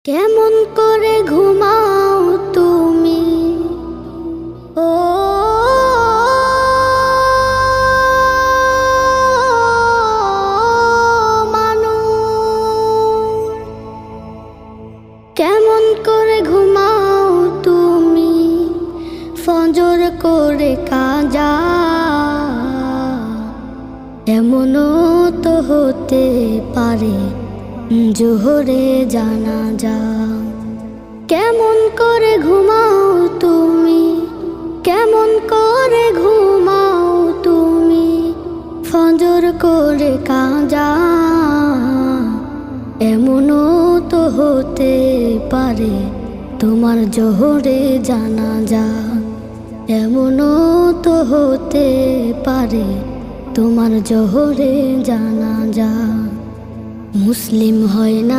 কেমন করে ঘুমাও তুমি ও মানুষ, কেমন করে ঘুমাও তুমি ফজর করে কাজা, এমনও তো হতে পারে জোহরে জানাজা। কেমন করে ঘুমাও তুমি, কেমন করে ঘুমাও তুমি ফজর করে কাজা, এমনও তো হতে পারে তোমার জোহরে জানাজা, এমনও তো হতে পারে তোমার জোহরে জানাজা। মুসলিম হয় না